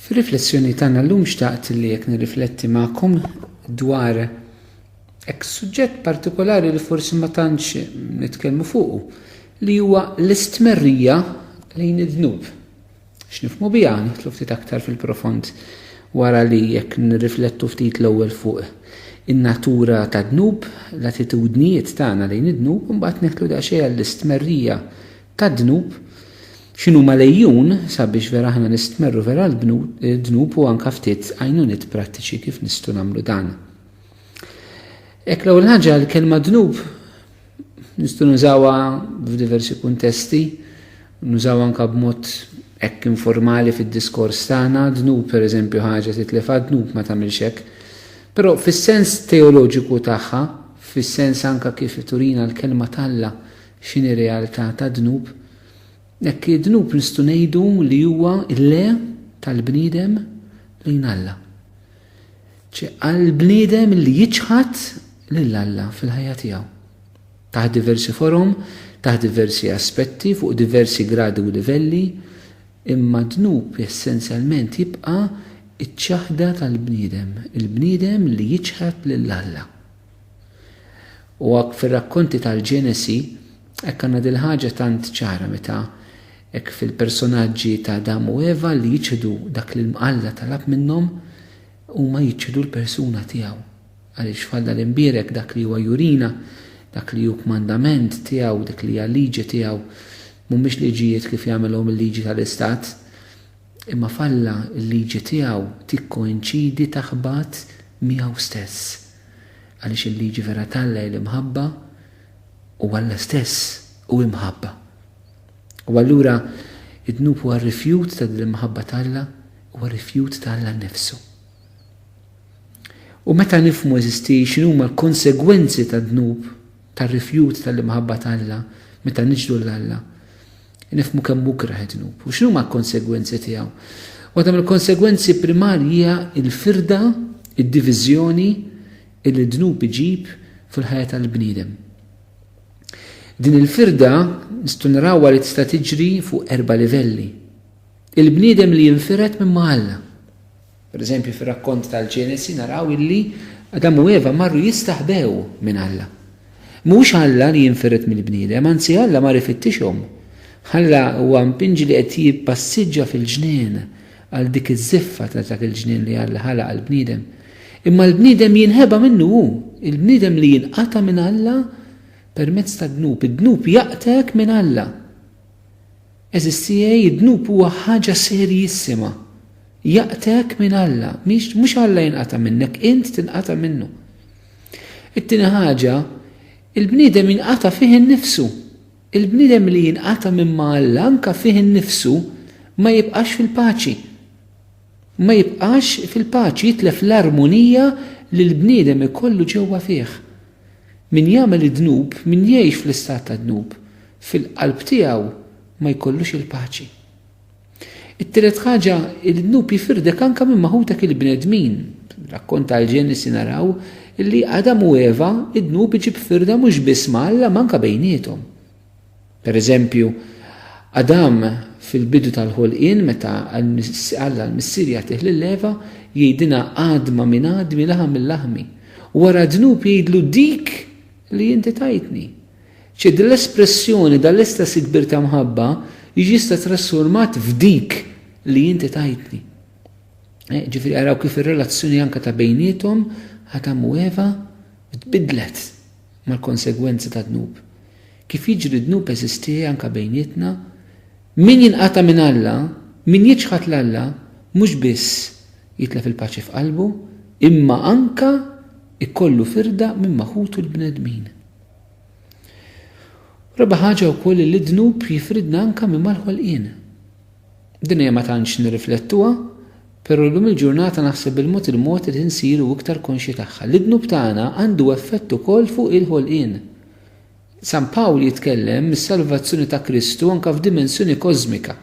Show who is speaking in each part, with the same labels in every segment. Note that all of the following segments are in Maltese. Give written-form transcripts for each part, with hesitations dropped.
Speaker 1: Fir-riflessjoni tagħna llum xtaqt li jekk nirrifletti magħkom dwar hekk suġġett partikolari li forsi ma tantx nitkellmu fuqu li huwa l-istmerrija lejn id-dnub. X'nifhmu biha nidħlu ftit aktar fil-profond wara li jekk nirriflettu ftit l-ewwel fuq in-natura tad-dnub, l-attitudnijiet tagħna lejn id-dnub, u mbagħad neħlu daqsxejn għall-istmerrija tad-dnub x'inhu malejjun sabiex vera aħna nistmerru vera l-dnub u anke ftit għajnuniet prattiċi kif nistgħu nagħmlu dan. Hekk l-ewwel ħaġa l-kelma dnub nistgħu nużawha f'diversi kuntesti, nużawha anke b'mod hekk informali fid-diskors tagħna, dnub pereżempju ħaġa titlef dnub ma tagħmilx hekk. Però fis-sens teoloġiku tagħha, fis-sens anke kif turina l-kelma Alla x'inhi realtà ta' dnub, hekk id-dnub nistgħu ngħidu li huwa l-le tal-bniedem lejn Alla. Għall-bniedem li jiġħad lil Alla fil-ħajja tiegħu. Taħt diversi forom, taħt diversi aspetti, fuq diversi gradi u livelli, imma dnub essenzjalment jibqa' iċ-ċaħda tal-bniedem, il-bniedem li jiġħad lil Alla. U hekk fir-rakkonti tal-Ġenesi hekk għandna dil ħaġa tant ċara meta hekk fil-personaġġi ta' Adam u Eva li jiġħdu dak li Alla talab minnhom huma jiġħdu l-persuna tiegħu. Għaliex falla l-imbierek dak li huwa jurina, dak li hu kmandament tiegħu, dak li hija liġi tiegħu, mhumiex liġijiet kif jagħmilhom il-liġi tal-Istat, imma falla l-liġi tiegħu tikkoinċidi taħbat miegħu stess. Għaliex il-liġi vera Alla l-imħabba u Alla stess u imħabba. U allura id-dnub huwa rifjut ta' l-imħabba Alla huwa rifjut ta' Alla nnifsu. U meta nifhmu eżisti x'inhuma l-konsegwenzi tad-dnub tar-rifjut tal-imħabba Alla meta niġdu l-Alla, nifhmu kemm hu kraħ id-dnub. U x'inhuma l-konsegwenzi tiegħu? Waħda mill-konsegwenzi primarji hija l-firda, id-diviżjoni li d-dnub iġib fil-ħajja tal-bniedem. Din il-firda nistgħu narawha li tista' tiġri fuq 4 livelli. Il-bniedem li jinfiret minn Alla. Pereżempju fir-rakkont tal-Ġenesi naraw illi Adam u Eva marru jistaħbew minn Alla. Mhux Alla li jinfiret mill-bniedem, anzi Alla ma rifittixhom. Alla huwa mpinġi li qed jippassiġġa fil-ġnien għal dik iż-żiffa ta' dak il-ġnien li Alla ħalaq għall-bniedem. Imma l-bniedem jinħeba minnu hu, il-bniedem li jinqata' minn Alla permezz ta' dnub. Id-dnub jaqtek minn Alla. Eżistijaj, id-dnub huwa ħaġa serjissima. Jaqtek minn Alla. Mhux Alla jinqata' minnek, int tinqata' minnu. It-tieni ħaġa, il-bniedem jinqata' fih innifsu. Il-bniedem li jinqata' minn Alla anke fih innifsu ma jibqax fil-paċi. Ma jibqax fil-paċi, jitlef l-armonija li l-bniedem ikollu ġewwa fih. Min jagħmel id-dnub, min jgħix fl-istat ta' dnub, fil-qalb tiegħu ma jkollux il-paċi. It-tielet ħaġa, il-dnub jifirdek anke minn maħutek il-bnedmin. Rakkont tal-Ġenesi naraw illi Adam u Eva id-dnub iġib firda mhux biss ma' Alla ma anke bejniethom. Pereżempju, Adam fil-bidu tal-ħolqien meta Alla l-Missir jagħtih lil-Eva jgħidilha għadma minn għadmi laħam mill-laħmi. Wara dnub jgħidlu dik li inti tajtni. ċed l-espressjoni dal-istess kbir ta' mħabba jiġi trasformat f'dik li inti tajtni. Ġifieri araw kif ir-relazzjoni anke ta' bejniethom Adam u Eva tbidlet mal-konsegwenzi ta' dnub. Kif jiġri dnub eżisti anke bejnietna, min jinqata' minn Alla, min jiġħad l-Alla, mhux biss jitlef il-paċi f'qalbu, imma anke ikollu firda minn maħutu l-bnedmin. Raba ħaġa wkoll li d-dnub jifridna anke minn mal-ħolqien. Din hija ma tantx nirriflettuha, però llum il-ġurnata naħseb il-mod li nsiru iktar konxji tagħha. L-dnub tagħna għandu effett ukoll fuq il-ħolqien. San Pawl jitkellem mis-salvazzjoni ta' Kristu anke f'dimensjoni kosmika.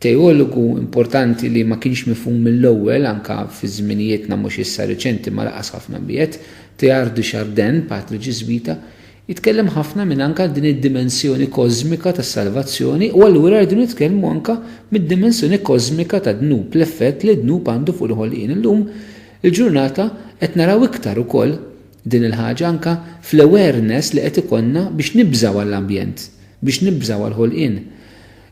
Speaker 1: Teologu importanti li ma kienx mifhum mill-ewwel anke fi żminijietna mhux issa reċenti ma laqas ħafna biet, Teilhard de Chardin, patru Ġiżwita, jitkellem ħafna minn anka din id-dimensjoni kozmika tas-salvazzjoni u allura rridu nitkellmu anka mid-dimensjoni kozmika ta' dnub, l-effett li dnub għandu fuq il-ħolqien. Illum il-ġurnata qed naraw iktar ukoll din il-ħaġa anka fl-awareness li qed ikonna biex nibżaw għall-ambjent, biex nibżaw għall-ħolqien.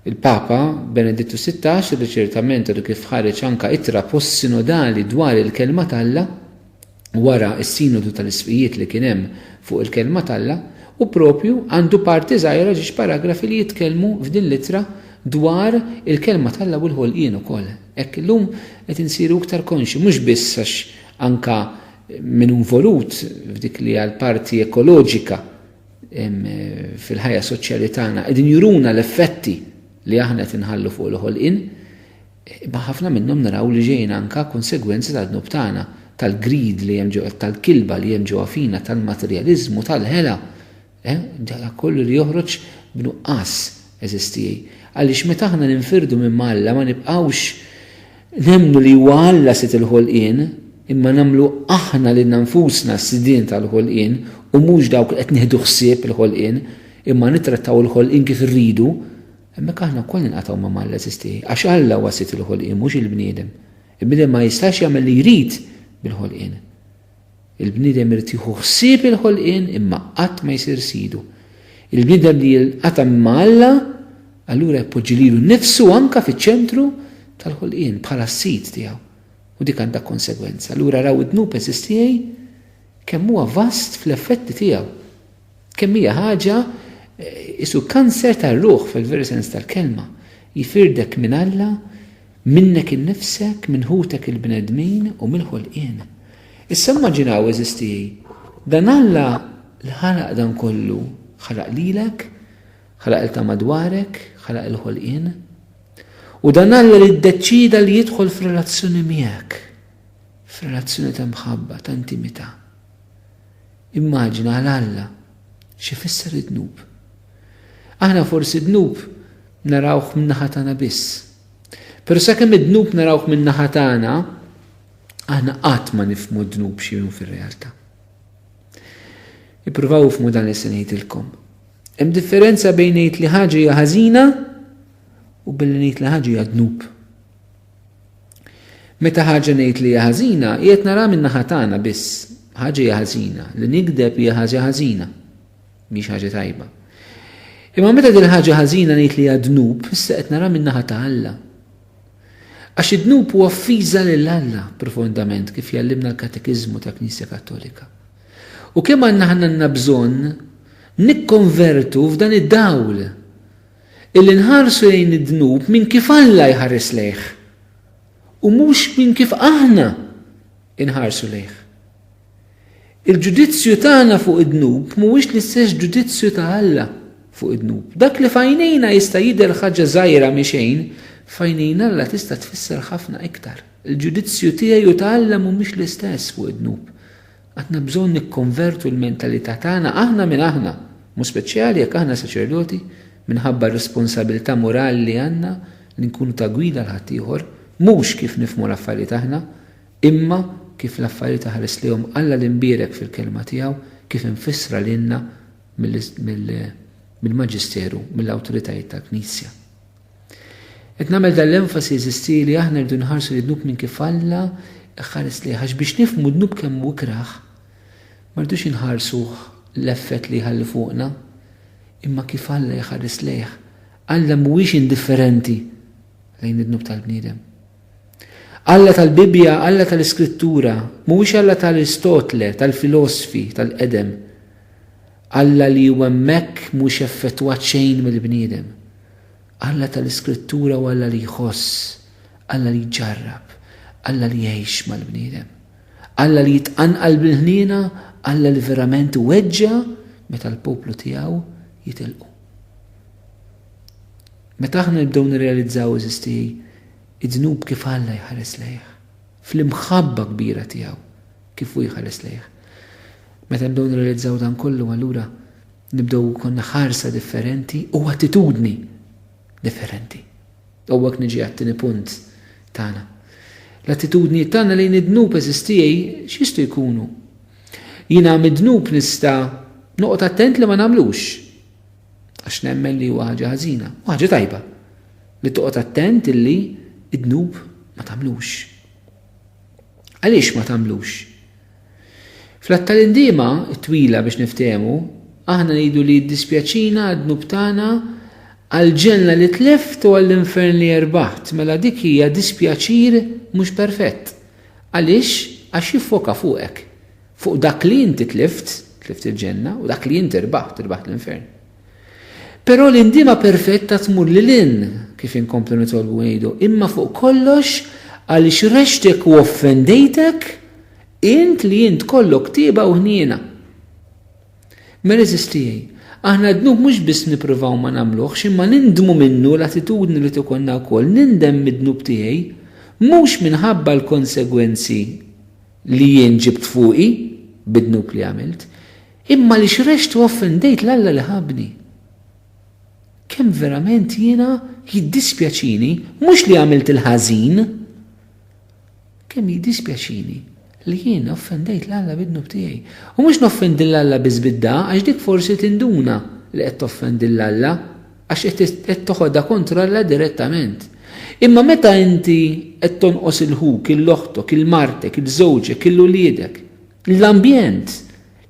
Speaker 1: Il-Papa Benedittu XVI riċertament u kif ħareġ anka ittra post-sinodali dwar il-kelma talla wara s-sinodu tal-isfijiet li kien hemm fuq il-kelma talla u propju għandu parti żgħira ġiex paragrafi li jitkellmu f'din l-ittra dwar il-kelma talla u l-ħolqien ukoll. Hekk illum qed insiru iktar konxi mhux biss għax anka min involut f'dik li għal parti ekoloġika fil-ħajja soċjali tagħna qegħdin juruna l-effetti li aħna qed inħallu fuq il-ħolqien, imma ħafna minnhom naraw li ġejjin anka konsegwenzi tad-dnub tagħna, tal-grid li hemm ġewwa, tal-kilba li hemm ġewwa fina, tal-materjaliżmu, tal-ħela. Dak kollu li joħroġ b'nuqqas eżistijej. Għaliex meta aħna ninfirdu minn Alla ma nibqgħux nemmnu li huwa Alla sit il-ħolqien, imma nagħmlu aħna lil nfusna s-sidien tal-ħolqien u mhux dawk qed nieħdu ħsieb il-ħolqien, imma nittrattaw il-ħolqien kif irridu, hemmhekk aħna wkoll ninqatgħu ma' Alla eżistijej. Għax Alla huwa sit il-ħolqien mhux il-bniedem. Il-bniedem ma jistax jagħmel li jrid bil-ħolqien. Il-bniedem irid jieħu ħsieb il-ħolqien imma qatt ma jsir sidu. Il-bniedem li jilqata' ma' Alla allura jpoġġi lilu nnifsu anke fiċ-ċentru tal-ħolqien bħala s-sid tiegħu. U dik għandha konsegwenza. Allura raw id-dnub eżistijej kemm huwa vast fl-effetti tiegħu. Kemm hija ħaġa isu kanser tar-ruħ fil-veri sens tal-kelma. Jifirdek minn Alla, minnek innifsek, minn ħutek il-bnedmin u mill-ħolqien. Issa immaġinaw eżistijej. Dan Alla l-ħalaq dan kollu ħalaq lilek, ħalaq il-ta' madwarek, ħalaq il-ħolqien. U dan Alla li ddeċida li jidħol f'relazzjoni miegħek, f'relazzjoni ta' mħabba, ta' intimità. Immaġina għal Alla x'ifisser id-dnub. Aħna forsi dnub narawh min-naħa tagħna biss. Però sakemm id-dnub narawh min-naħa tagħna, aħna qatt ma nifhmu d-dnub x'inhu fir-realtà. Ippruvaw ifhmu dan li se ngħidilkom. Hemm differenza bejn ngħid li ħaġa hija ħażina u billi ngħid li ħaġa hija dnub. Meta ħaġa ngħid li hija ħażina, qiegħed nara min-naħa tagħna biss. Ħaġa hija ħażina, li nikdeb hija ħaġa ħażina, mhix ħaġa tajba. Imma meta din ħaġa ħażina ngħid li hija dnub, issa qed nara min-naħa ta' Alla. Għax id-dnub huwa offiża lil Alla profondament kif jallimna l-katekiżmu ta' Knisja Kattolika. U kemm għandna bżonn nikkonvertu f'dan id-dawl illi nħarsu lejn id-dnub minn kif Alla jħares lejh u mhux minn kif aħna inħarsu lejh. Il-ġudizzju tagħna fuq id-dnub mhuwiex l-istess ġudizzju ta' Alla fuq id-dnub. Dak li fajnejna jista' jidher ħaġa żgħira mixejn, fajnejna Alla tista' tfisser ħafna iktar. Il-ġudizzju tiegħi u ta' Alla mhumiex l-istess fuq id-dnub. Għandna bżonn nikkonvertu l-mentalità tagħna aħna minn aħna, mhux speċjali jekk aħna saċerdoti minħabba r-responsabilità morali li għandna li nkunu ta' gwida l ħaddieħor, mhux kif nifhmu l-affarijiet aħna, imma kif l-affarijiet ħares lihom Alla l-imbierek fil-kelma tiegħu kif infissra lilna mill-Maġisteru, mill-awtoritajiet tal-Knisja. Qed nagħmel dal-enfasi eżisti li aħna rridu nħarsu li dnub minn kif Alla ħares lejh għax biex nifhmu dnub kemm hu ikraħ ma rridux inħarsu l-effett li jħalli fuqna, imma kif Alla jħares lejh. Alla mhuwiex indifferenti lejn id-dnub tal-bniedem. Alla tal-Bibja, Alla tal-Iskrittura, mhuwiex Alla tal-Aristotle, tal-filosofi, tal-qedem. Alla li huwa hemmhekk mhux effettwat xejn mill-bniedem. Alla tal-Iskrittura u Alla li jħoss, Alla li jġarrab, Alla li jgħix mal-bniedem. Alla li jitqanqal bil-ħniena, Alla li verament weġġa meta l-poplu tiegħu jitilqu. Meta aħna nibdew nirrealizzaw eżistij id-dnub kif Alla jħares lejh, fl-imħabba kbira tiegħu kif hu jħares lejh. Meta nibdew nirrealizzaw dan kollu allura nibdew konna ħarsa differenti u attitudni differenti. U hekk niġi għat-tieni punt tagħna. L-attitudni tagħna lejn id-dnub eżistijej x'jistgħu jkunu. Jiena mid-dnub nista' noqgħod attent li ma nagħmlux. Għax nemmen li huwa ħaġa ħażina, u ħaġa tajba. Li toqgħod attent illi id-dnub ma tagħmlux. Għaliex ma tagħmlux? Fl-att tal-indiema twila biex niftehmu, aħna ngħidu li ddispjaċina d-dnub tagħna għall-ġenna li tleft u għall-infern li erbaħt, mela dik hija dispjaċir mhux perfett. Għaliex? Għax jiffoka fuqek. Fuq dak li inti tlift il-ġenna, u dak li inti rbaħt l-infern. Però l-indiema perfetta tmur lil kif inkomplu nitolbu ngħidu, imma fuq kollox għaliex rextek u offendejtek int li int kollok tieba u ħniena. Ma reżistijaj. Aħna dnub mhux biss nippruvaw ma nagħmluhx, imma nindmu minnu l-attitudni li tikonna wkoll nindem mid-dnub tiegħi mhux minħabba l-konsegwenzi li jien ġibt fuqi bid-dnub li għamilt, imma li xrext u offendejt l-Alla li ħabni. Kemm verament jiena jiddispjaċini mhux li għamilt il-ħażin, kemm jiddispjaċini li jiena offendejt l-Alla bid-dnub tiegħi. U mhux noffendi l-Alla biss bid-da, għax dik forsi tinduna li qed toffendi l-Alla għax qed toħodha kontra Alla direttament. Imma meta inti qed tonqos il-ħuk, il-loħtok, il-martek, il-żewġek, il-uliedek, l-ambjent,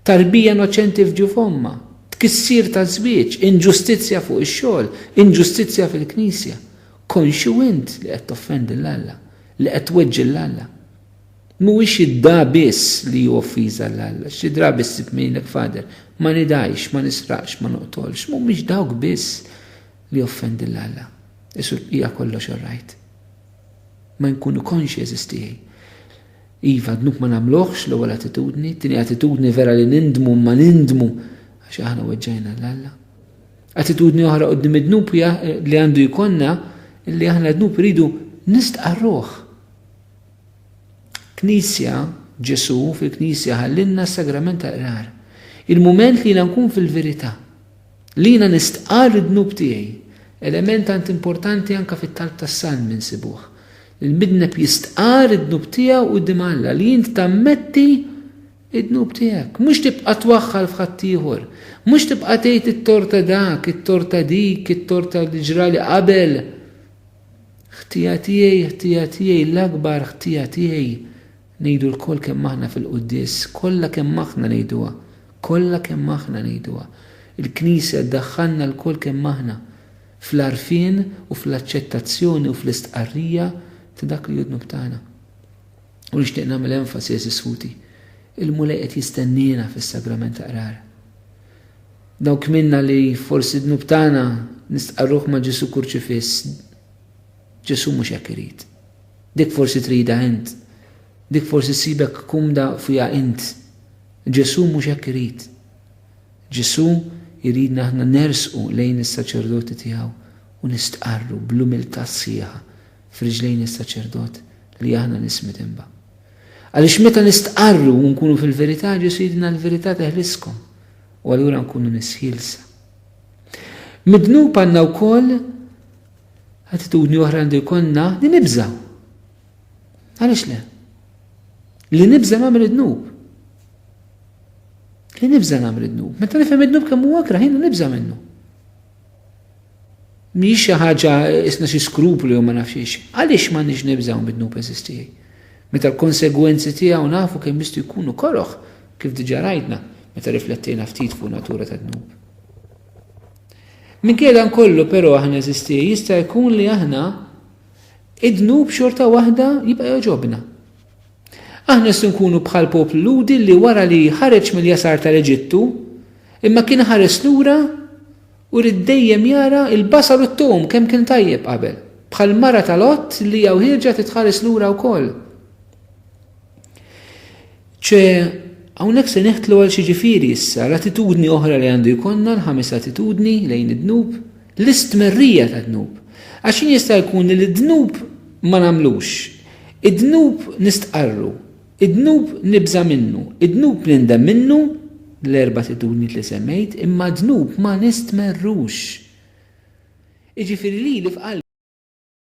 Speaker 1: tarbija innoċenti f'ġufomma, tkissir ta' żwieġ, inġustizzja fuq ix-xogħol, inġustizzja fil-Knisja, konxu int li qed toffendi l-Alla, li qed tweġġi l-Alla. Mhuwiex id-da biss li hu offiża l-Alla, xi drabi ssib minnek fader, ma nidajx, ma nisraqx, ma noqtolx, mhumiex dawk biss li offendi l-Alla. Isu hija kollox orrajt. Ma nkunu konxi eżistijaj. Iva, dnub ma nagħmluhx l-ewwel attitudni, tieni attitudni vera li nindmu ma nindmu għax aħna weġġajna l-Alla. Attitudni oħra qudiem id-dnub li għandu jkollna li aħna dnub iridu nistqarruh. Knisja, Ġesu fil-Knisja ħallinna s-sagrament tal-qrar. Il-mument li nkun fil-verità, li nistqar id-dnub tiegħi. Element tant importanti anka fit-talb tas-salm insibuh. Il-midneb jistqar id-dnub tiegħu quddiem Alla li int tammetti id-dnub tiegħek. Mhux tibqa' twaħħal f'ħadd ieħor. Mhux tibqa' tgħid it-torta dak, it-torta dik, it-torta li ġrali qabel. Ħtija tiegħi l-akbar ħtija tiegħi ngħidu l-koll kemm aħna fil-qudies, kollha kemm aħna ngħiduha, kollha kemm aħna ngħiduha. Il-Knisja ddaħħalna l-koll kemm aħna fl-arfien u fl-aċċettazzjoni u fl-istqarrija ta' dak li judnub tagħna. U nixtieq nagħmel enfasi sfuti. Il-mulej qed jistennina fis-sagrament ta' qrar. Dawk minna li forsi dnub tagħna nistqarruh ma' Ġesu kurċifiss. Ġesu mhux hekk irid. Dik forsi trida int. Dik forsi sibek kumda fiha int. Ġesu mhux hekk irid. Ġesu jridna aħna nersqu lejn is-saċerdoti tiegħu u nistqarru bl-umiltà sħiħa f'riġlejn is-saċerdot li aħna nismit imba. Għaliex meta nistqarru u nkunu fil-verità Ġesu jridna l-verità teħliskom u allura nkunu nisħilsa. Mid-dnub għandna wkoll attitudni oħra għandu jkollna li nibżgħu. Għaliex le? Li nibża' nagħmel id-dnub. Li nibża' nagħmel id-dnub. Meta nifhem id-dnub kemm huwa akraħ jiena nibża' minnu. Mhix xi ħaġa isna xi skruplu jew ma nafx xi. Għaliex m'għandniex nibżgħu bid-dnub eżistijaj? Meta l-konsegwenzi tiegħu nafu kemm jistgħu jkunu koroħ kif diġà rajtna meta riflettejna ftit fuq natura tad-dnub. Minkejja dan kollu però aħna eżistijaj jista' jkun li aħna id-dnub xorta waħda jibqa' jogħġobna. Aħna se nkunu bħal poplu ludi li wara li ħareġ mill-jasar tal-Eġittu, imma kien ħares lura u rid dejjem jara il-basar u t-tom kemm kien tajjeb qabel. Bħal mara tal-Ott li jew ħirġa titħares lura wkoll. Hawnhekk se neħtlu għal xi ġifieri issa l-attitudni oħra li għandu jkollna l-ħames attitudni lejn id-dnub, l-istmerrija tad-dnub. Għax jista' jkun li l-dnub ma nagħmlux. Id-dnub nistqarru. Id-dnub nibża minnu, id-dnub nindem minnu, l-erba' attitudni li semmejt, imma d-dnub ma nistmerrux. Iġifieri li f'qalbi